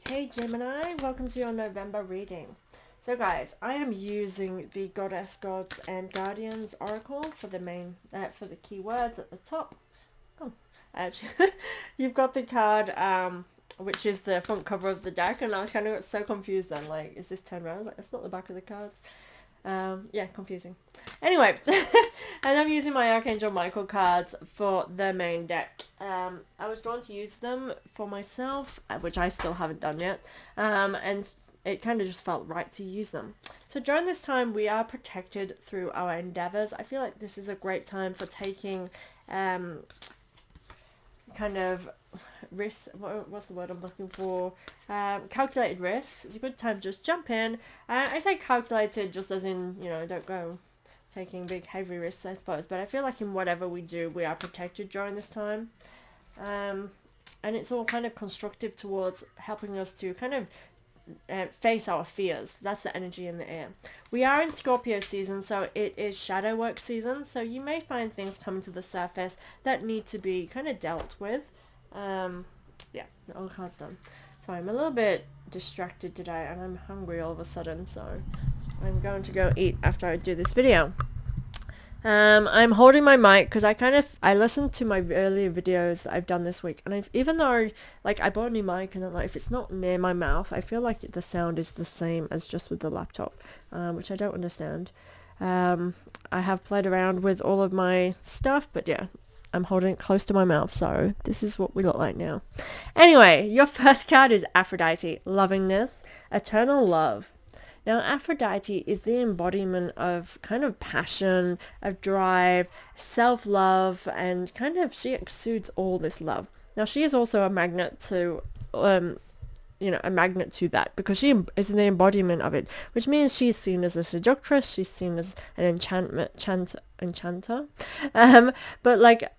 Hey Gemini, welcome to your November reading. So guys, I am using the Goddess, Gods and Guardians Oracle for the for the keywords at the top. Oh, actually, you've got the card, which is the front cover of the deck, and I was kind of so confused then, like, is this turned around? I was like, it's not the back of the cards. Yeah, confusing. Anyway, and I'm using my Archangel Michael cards for the main deck. I was drawn to use them for myself, which I still haven't done yet, and it kind of just felt right to use them. So during this time, we are protected through our endeavors. I feel like this is a great time for taking kind of risk, what's the word I'm looking for, calculated risks. It's a good time to just jump in. I say calculated just as in, don't go taking big heavy risks, I suppose, but I feel like in whatever we do, we are protected during this time, and it's all kind of constructive towards helping us to kind of face our fears. That's the energy in the air. We are in Scorpio season, so it is shadow work season, so you may find things coming to the surface that need to be kind of dealt with. Yeah, all the cards done. So I'm a little bit distracted today and I'm hungry all of a sudden, so I'm going to go eat after I do this video. I'm holding my mic because I listened to my earlier videos that I've done this week, and even though I bought a new mic, and then if it's not near my mouth, I feel like the sound is the same as just with the laptop, which I don't understand. I have played around with all of my stuff, but yeah, I'm holding it close to my mouth, so this is what we look like now. Anyway, your first card is Aphrodite. Loving this. Eternal love. Now, Aphrodite is the embodiment of kind of passion, of drive, self-love, and kind of she exudes all this love. Now, she is also a magnet to, a magnet to that, because she is the embodiment of it, which means she's seen as a seductress, she's seen as an enchanter. But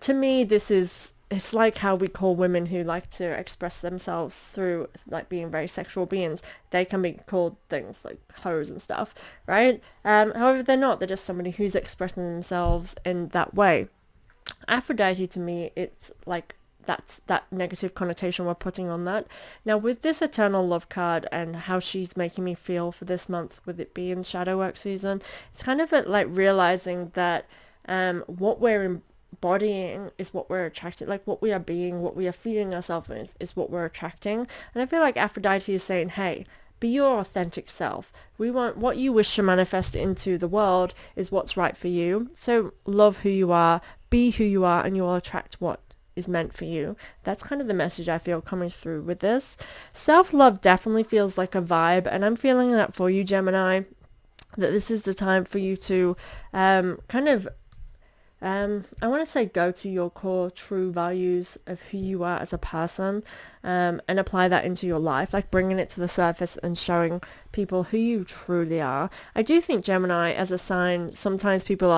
to me, it's like how we call women who like to express themselves through being very sexual beings. They can be called things like hoes and stuff, right? However, they're not. They're just somebody who's expressing themselves in that way. Aphrodite, to me, it's like that's that negative connotation we're putting on that. Now, with this Eternal Love card and how she's making me feel for this month, with it being shadow work season, it's kind of realizing that what we're embodying is what we're attracted, what we are being, what we are feeding ourselves with is what we're attracting. And I feel like Aphrodite is saying, hey, be your authentic self. We want what you wish to manifest into the world is what's right for you. So love who you are, be who you are, and you'll attract what is meant for you. That's kind of the message I feel coming through with this. Self-love definitely feels like a vibe, and I'm feeling that for you, Gemini, that this is the time for you to I want to say go to your core true values of who you are as a person, and apply that into your life, bringing it to the surface and showing people who you truly are. I do think Gemini as a sign, sometimes people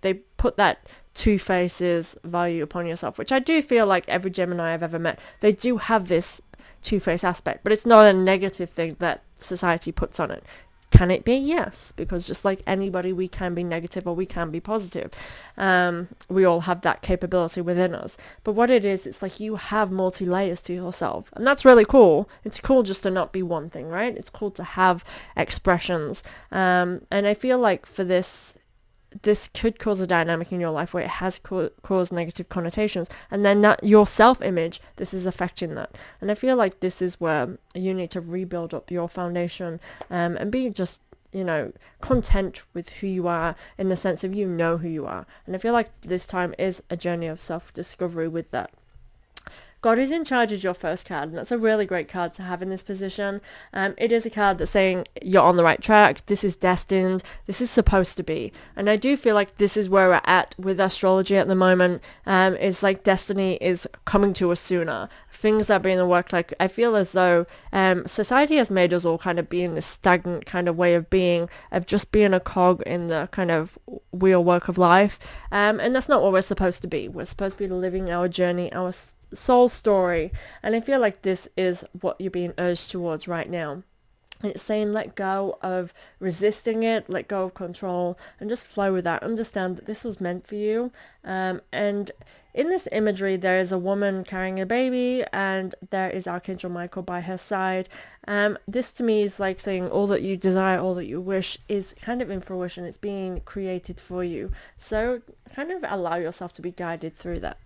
they put that two faces value upon yourself, which I do feel like every Gemini I've ever met, they do have this two-face aspect, but it's not a negative thing that society puts on it. Can it be? Yes, because just like anybody, we can be negative or we can be positive. We all have that capability within us. But what it is, it's you have multi-layers to yourself. And that's really cool. It's cool just to not be one thing, right? It's cool to have expressions. And I feel like for this could cause a dynamic in your life where it has caused negative connotations, and then that your self-image, this is affecting that. And I feel like this is where you need to rebuild up your foundation, and be just content with who you are, in the sense of who you are. And I feel like this time is a journey of self-discovery with that. God is in charge is your first card, and that's a really great card to have in this position. It is a card that's saying you're on the right track, this is destined, this is supposed to be. And I do feel like this is where we're at with astrology at the moment, is destiny is coming to us sooner. Things are being worked. I feel as though society has made us all kind of be in this stagnant kind of way of being, of just being a cog in the kind of wheel work of life. And that's not what we're supposed to be. We're supposed to be living our journey, our soul story. And I feel like this is what you're being urged towards right now. It's saying let go of resisting it, let go of control, and just flow with that. Understand that this was meant for you. And in this imagery, there is a woman carrying a baby, and there is Archangel Michael by her side. This to me is like saying all that you desire, all that you wish is kind of in fruition. It's being created for you. So kind of allow yourself to be guided through that.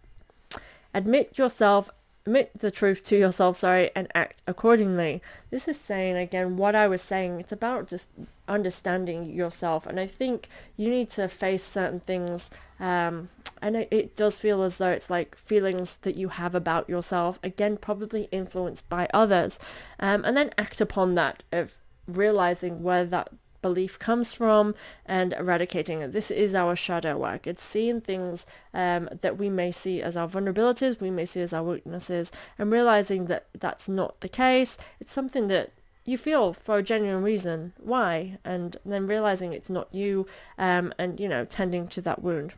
Admit the truth to yourself, and act accordingly. This is saying, again, what I was saying, it's about just understanding yourself. And I think you need to face certain things. And it does feel as though it's like feelings that you have about yourself, again, probably influenced by others. And then act upon that, of realizing where that belief comes from and eradicating it. This is our shadow work. It's seeing things that we may see as our vulnerabilities, we may see as our weaknesses, and realizing that that's not the case. It's something that you feel for a genuine reason. Why? And then realizing it's not you, and tending to that wound.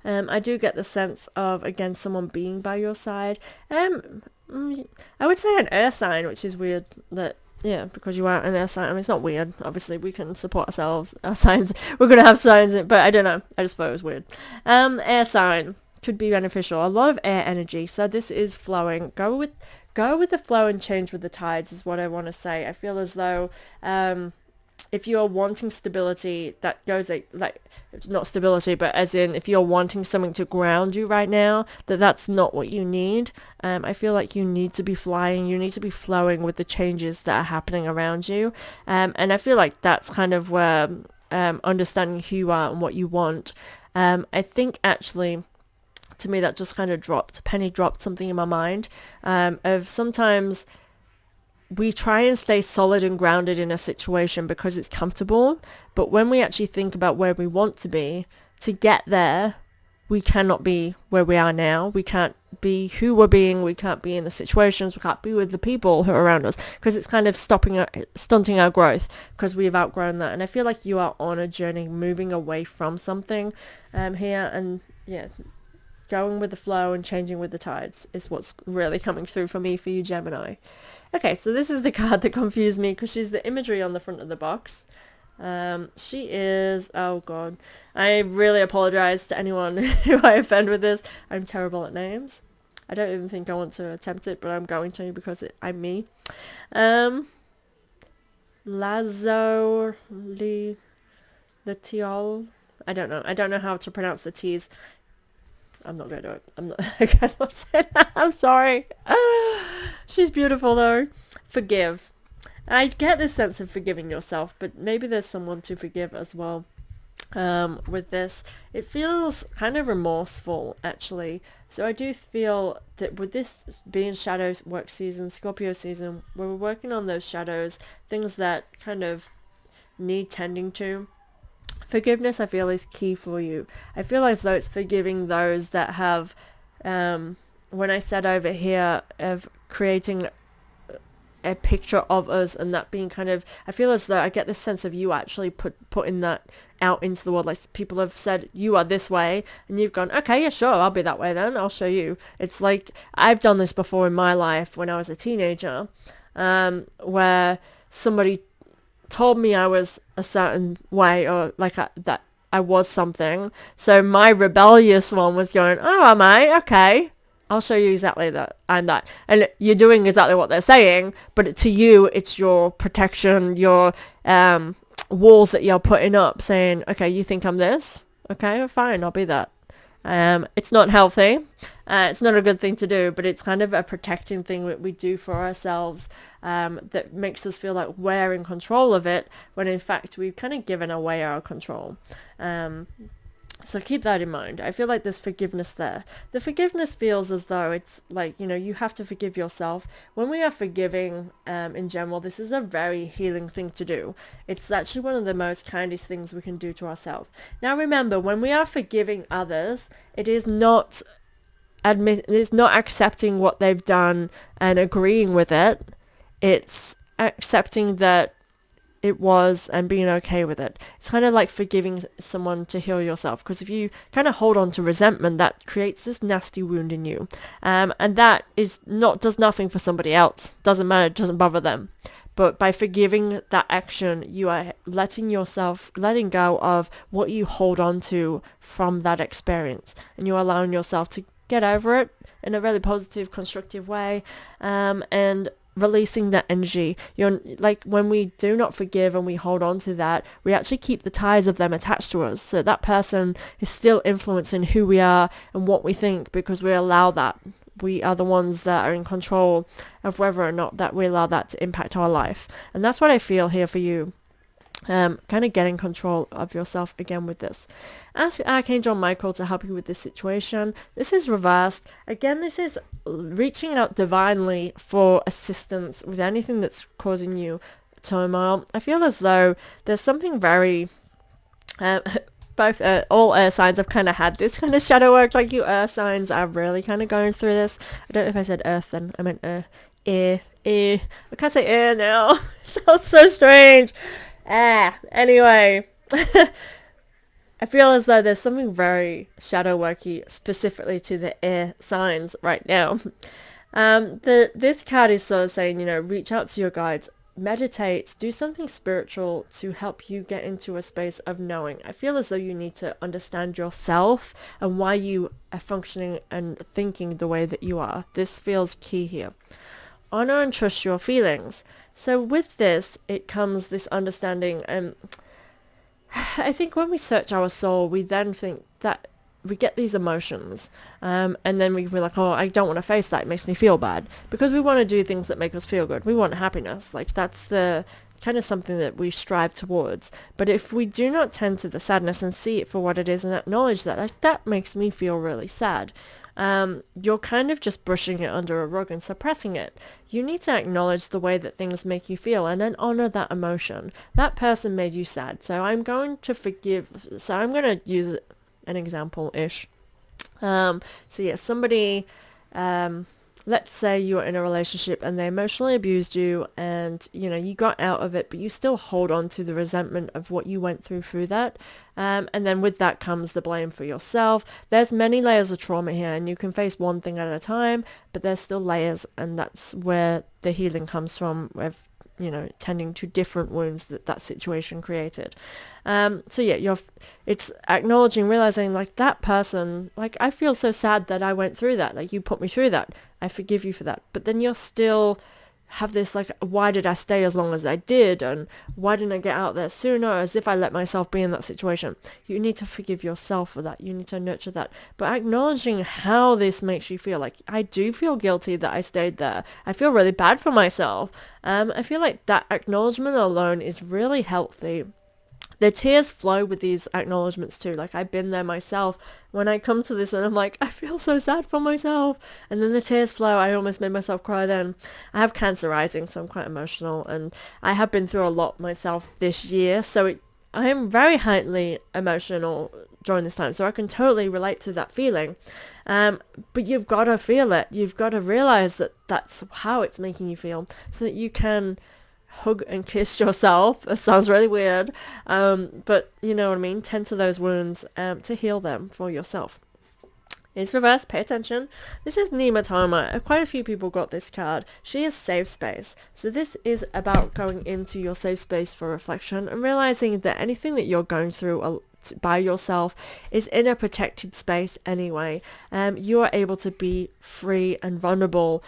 I do get the sense of, again, someone being by your side. I would say an air sign, which is weird that, yeah, because you are an air sign. I mean, it's not weird. Obviously, we can support ourselves. Our signs, we're going to have signs, but I don't know. I just thought it was weird. Air sign could be beneficial. A lot of air energy. So this is flowing. Go with the flow and change with the tides is what I want to say. I feel as though if you're wanting stability, that goes like not stability, but as in if you're wanting something to ground you right now, that's not what you need. I feel like you need to be flying, you need to be flowing with the changes that are happening around you. And I feel like that's kind of where understanding who you are and what you want. I think actually, to me, that just kind of penny dropped something in my mind of sometimes we try and stay solid and grounded in a situation because it's comfortable. But when we actually think about where we want to be, to get there, we cannot be where we are now. We can't be who we're being. We can't be in the situations. We can't be with the people who are around us because it's kind of stunting our growth because we've outgrown that. And I feel like you are on a journey moving away from something here. And yeah, going with the flow and changing with the tides is what's really coming through for me, for you, Gemini. Okay, so this is the card that confused me because she's the imagery on the front of the box. She is, oh god, I really apologize to anyone who I offend with this. I'm terrible at names. I don't even think I want to attempt it, but I'm going to because I'm me. Lazo the Tiol. I don't know how to pronounce the T's. I'm not going to do it. I cannot say that. I'm sorry. She's beautiful though. Forgive. I get this sense of forgiving yourself, but maybe there's someone to forgive as well. With this, it feels kind of remorseful actually. So I do feel that with this being shadow work season, Scorpio season, where we're working on those shadows, things that kind of need tending to. Forgiveness, I feel, is key for you. I feel as though it's forgiving those that have, when I said over here of creating a picture of us and that being kind of, I feel as though I get this sense of you actually putting that out into the world. Like people have said, you are this way, and you've gone, okay, yeah, sure, I'll be that way then. I'll show you. It's like, I've done this before in my life when I was a teenager, where somebody told me I was a certain way or like that I was something. So my rebellious one was going, oh, am I? Okay. I'll show you exactly that I'm that. And you're doing exactly what they're saying, but to you, it's your protection, your walls that you're putting up saying, okay, you think I'm this? Okay, fine, I'll be that. It's not healthy. It's not a good thing to do, but it's kind of a protecting thing that we do for ourselves that makes us feel like we're in control of it, when in fact we've kind of given away our control. So keep that in mind. I feel like there's forgiveness there. The forgiveness feels as though it's like, you have to forgive yourself. When we are forgiving in general, this is a very healing thing to do. It's actually one of the most kindest things we can do to ourselves. Now remember, when we are forgiving others, it is not accepting what they've done and agreeing with it. It's accepting that it was and being okay with it. It's kind of like forgiving someone to heal yourself, because if you kind of hold on to resentment, that creates this nasty wound in you, and that does nothing for somebody else. Doesn't matter, it doesn't bother them. But by forgiving that action, you are letting go of what you hold on to from that experience. And you're allowing yourself to get over it in a really positive, constructive way, and releasing that energy. You're like, when we do not forgive and we hold on to that, we actually keep the ties of them attached to us. So that person is still influencing who we are and what we think, because we allow that. We are the ones that are in control of whether or not that we allow that to impact our life. And that's what I feel here for you. Kind of getting control of yourself again with this. Ask Archangel Michael to help you with this situation. This is reversed. Again, this is reaching out divinely for assistance with anything that's causing you turmoil. I feel as though there's something very... all earth signs have kind of had this kind of shadow work. Like, you earth signs are really kind of going through this. I don't know if I said earth then. I meant air. I can't say air now. Sounds so strange. Anyway. I feel as though there's something very shadow worky specifically to the air signs right now. This card is sort of saying, reach out to your guides, meditate, do something spiritual to help you get into a space of knowing. I feel as though you need to understand yourself and why you are functioning and thinking the way that you are. This feels key here. Honor and trust your feelings. So with this, it comes this understanding. I think when we search our soul, we then think that we get these emotions, and then we're like, oh, I don't want to face that, it makes me feel bad, because we want to do things that make us feel good. We want happiness. Like, that's the kind of something that we strive towards. But if we do not tend to the sadness and see it for what it is and acknowledge that, like, that makes me feel really sad, you're kind of just brushing it under a rug and suppressing it. You need to acknowledge the way that things make you feel and then honor that emotion. That person made you sad, so I'm going to forgive. So I'm going to use an example-ish. So yeah, somebody, let's say you're in a relationship and they emotionally abused you, and you got out of it, but you still hold on to the resentment of what you went through that, and then with that comes the blame for yourself. There's many layers of trauma here, and you can face one thing at a time, but there's still layers, and that's where the healing comes from, with tending to different wounds that situation created. So yeah, it's acknowledging, realizing, like, that person, like, I feel so sad that I went through that. Like, you put me through that. I forgive you for that. But then you're still have this, like, why did I stay as long as I did? And why didn't I get out there sooner? As if I let myself be in that situation. You need to forgive yourself for that. You need to nurture that. But acknowledging how this makes you feel. Like, I do feel guilty that I stayed there. I feel really bad for myself. I feel like that acknowledgement alone is really healthy. The tears flow with these acknowledgements too. Like, I've been there myself. When I come to this and I'm like, I feel so sad for myself. And then the tears flow. I almost made myself cry then. I have cancer rising, so I'm quite emotional. And I have been through a lot myself this year. So I am very highly emotional during this time. So I can totally relate to that feeling. But you've got to feel it. You've got to realize that that's how it's making you feel, so that you can hug and kiss yourself. It sounds really weird, but you know what I mean. Tend to those wounds to heal them for yourself. It's reversed. Pay attention. This is Nematoma. Quite a few people got this card. She is safe space. So this is about going into your safe space for reflection and realizing that anything that you're going through by yourself is in a protected space anyway. You are able to be free and vulnerable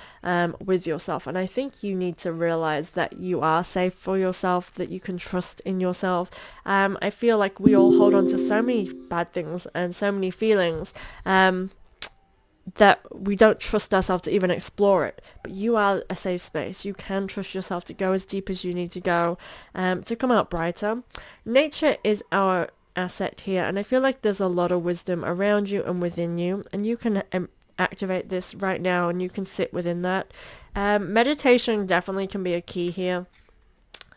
with yourself, and I think you need to realize that you are safe for yourself, that you can trust in yourself. I feel like we all hold on to so many bad things and so many feelings that we don't trust ourselves to even explore it. But you are a safe space. You can trust yourself to go as deep as you need to go, to come out brighter. Nature is our asset here, and I feel like there's a lot of wisdom around you and within you, and you can activate this right now, and you can sit within that. Meditation definitely can be a key here,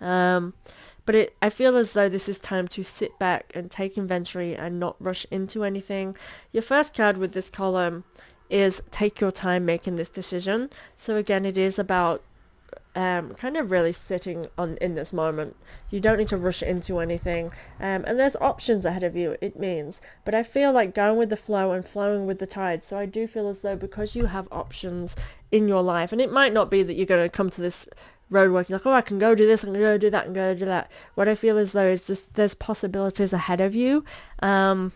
but I feel as though this is time to sit back and take inventory and not rush into anything. Your first card with this column is take your time making this decision. So again, it is about kind of really sitting in this moment. You don't need to rush into anything, and there's options ahead of you, it means, but I feel like going with the flow and flowing with the tide. So I do feel as though, because you have options in your life, and it might not be that you're going to come to this roadwork. You're like, oh, I can go do this, I can go do that, and go do that. What I feel as though is just there's possibilities ahead of you, and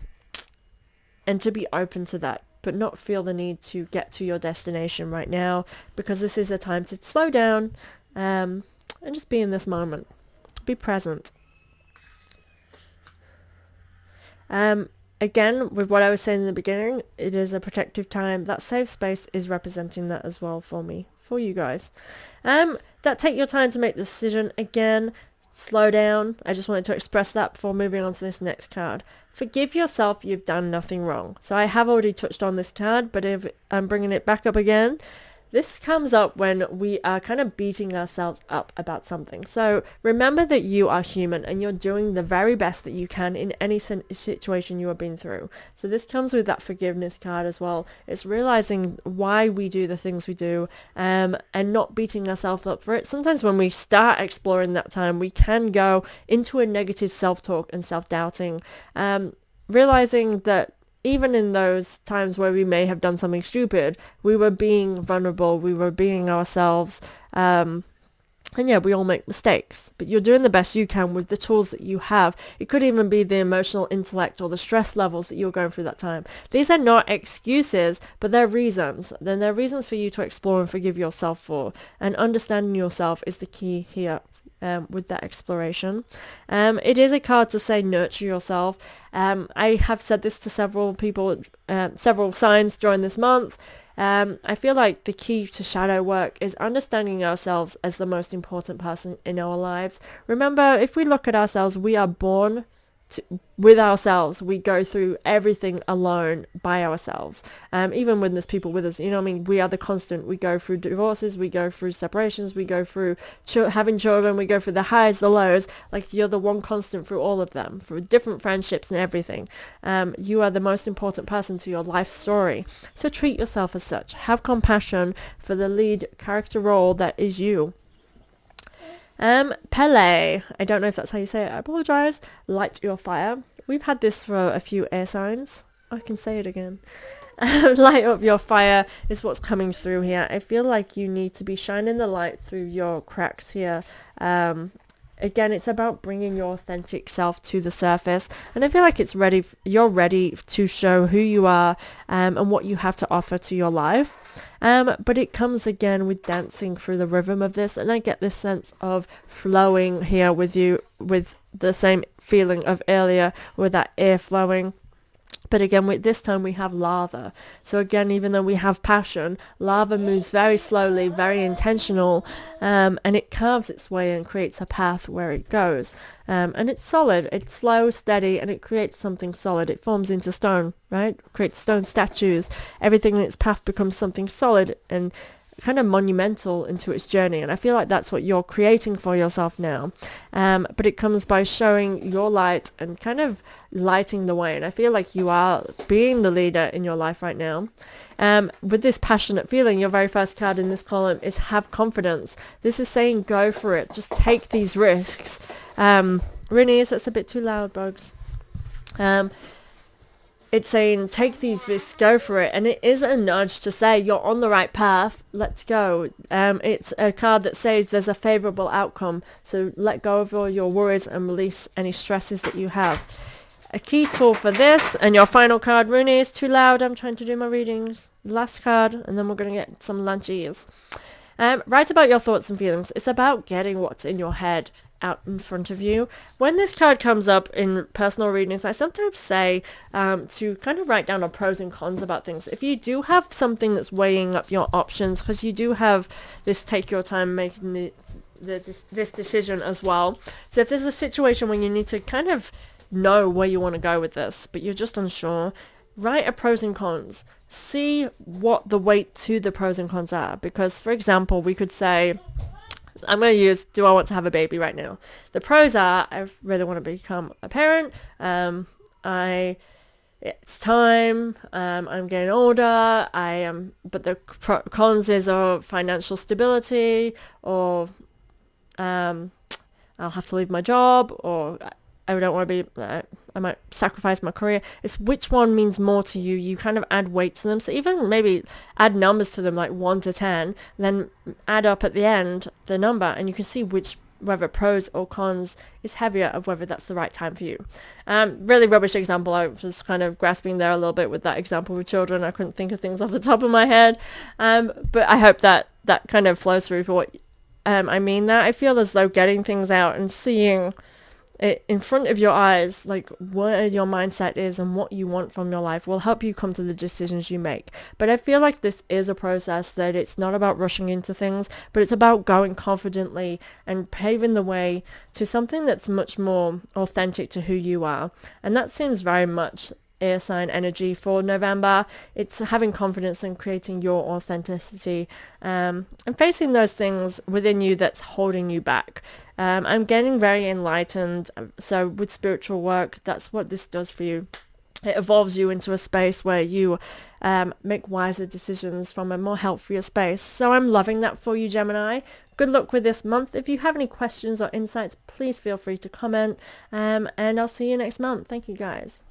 to be open to that, but not feel the need to get to your destination right now, because this is a time to slow down, and just be in this moment. Be present. Again, with what I was saying in the beginning, it is a protective time. That safe space is representing that as well for me, for you guys. That take your time to make the decision. Again, slow down. I just wanted to express that before moving on to this next card. Forgive yourself, you've done nothing wrong. So I have already touched on this card, but if I'm bringing it back up again, this comes up when we are kind of beating ourselves up about something. So remember that you are human and you're doing the very best that you can in any situation you have been through. So this comes with that forgiveness card as well. It's realizing why we do the things we do, and not beating ourselves up for it. Sometimes when we start exploring that time, we can go into a negative self-talk and self-doubting, realizing that even in those times where we may have done something stupid, we were being vulnerable, we were being ourselves, and yeah, we all make mistakes, but you're doing the best you can with the tools that you have. It could even be the emotional intellect or the stress levels that you're going through that time. These are not excuses, but they're reasons. Then they're reasons for you to explore and forgive yourself for, and understanding yourself is the key here. With that exploration. It is a card to say nurture yourself. I have said this to several people, several signs during this month. I feel like the key to shadow work is understanding ourselves as the most important person in our lives. Remember, if we look at ourselves, we are born with ourselves. We go through everything alone by ourselves. Even when there's people with us, you know what I mean? We are the constant. We go through divorces, we go through separations, we go through having children, we go through the highs, the lows. Like, you're the one constant through all of them, through different friendships and everything. You are the most important person to your life story. So treat yourself as such. Have compassion for the lead character role that is you. Pele, I don't know if that's how you say it, I apologize. Light your fire. We've had this for a few air signs. I can say it again. Light up your fire is what's coming through here. I feel like you need to be shining the light through your cracks here. Again, it's about bringing your authentic self to the surface, and I feel like you're ready to show who you are, and what you have to offer to your life. But it comes again with dancing through the rhythm of this, and I get this sense of flowing here with you, with the same feeling of earlier with that air flowing. But again, with this time we have lava. So again, even though we have passion, lava moves very slowly, very intentional, and it carves its way and creates a path where it goes. And it's solid, it's slow, steady, and it creates something solid. It forms into stone, right? Creates stone statues. Everything in its path becomes something solid and kind of monumental into its journey, and I feel like that's what you're creating for yourself now. But it comes by showing your light and kind of lighting the way, and I feel like you are being the leader in your life right now. With this passionate feeling, your very first card in this column is have confidence. This is saying go for it, just take these risks. Renee, that's a bit too loud, Bugs. It's saying take these risks, go for it, and it is a nudge to say you're on the right path, let's go. It's a card that says there's a favourable outcome, so let go of all your worries and release any stresses that you have. A key tool for this, and your final card, Rooney, is too loud, I'm trying to do my readings. Last card, and then we're going to get some lunchies. Write about your thoughts and feelings. It's about getting what's in your head out in front of you. When this card comes up in personal readings, I sometimes say to kind of write down the pros and cons about things. If you do have something that's weighing up your options, because you do have this take your time making this decision as well. So if there's a situation where you need to kind of know where you want to go with this, but you're just unsure, write a pros and cons. See what the weight to the pros and cons are. Because, for example, we could say, I'm going to use, do I want to have a baby right now? The pros are, I really want to become a parent. It's time. I'm getting older. But the cons is financial stability, or I'll have to leave my job, or I don't want to be, I might sacrifice my career. It's which one means more to you. You kind of add weight to them. So even maybe add numbers to them, like 1 to 10, then add up at the end the number, and you can see whether pros or cons is heavier of whether that's the right time for you. Really rubbish example. I was kind of grasping there a little bit with that example with children. I couldn't think of things off the top of my head. But I hope that kind of flows through for what I mean. That I feel as though getting things out and seeing it in front of your eyes, like where your mindset is and what you want from your life, will help you come to the decisions you make. But I feel like this is a process, that it's not about rushing into things, but it's about going confidently and paving the way to something that's much more authentic to who you are. And that seems very much air sign energy for November. It's having confidence in creating your authenticity, and facing those things within you that's holding you back. I'm getting very enlightened. So with spiritual work, that's what this does for you. It evolves you into a space where you make wiser decisions from a more healthier space. So I'm loving that for you, Gemini. Good luck with this month. If you have any questions or insights, please feel free to comment. And I'll see you next month. Thank you, guys.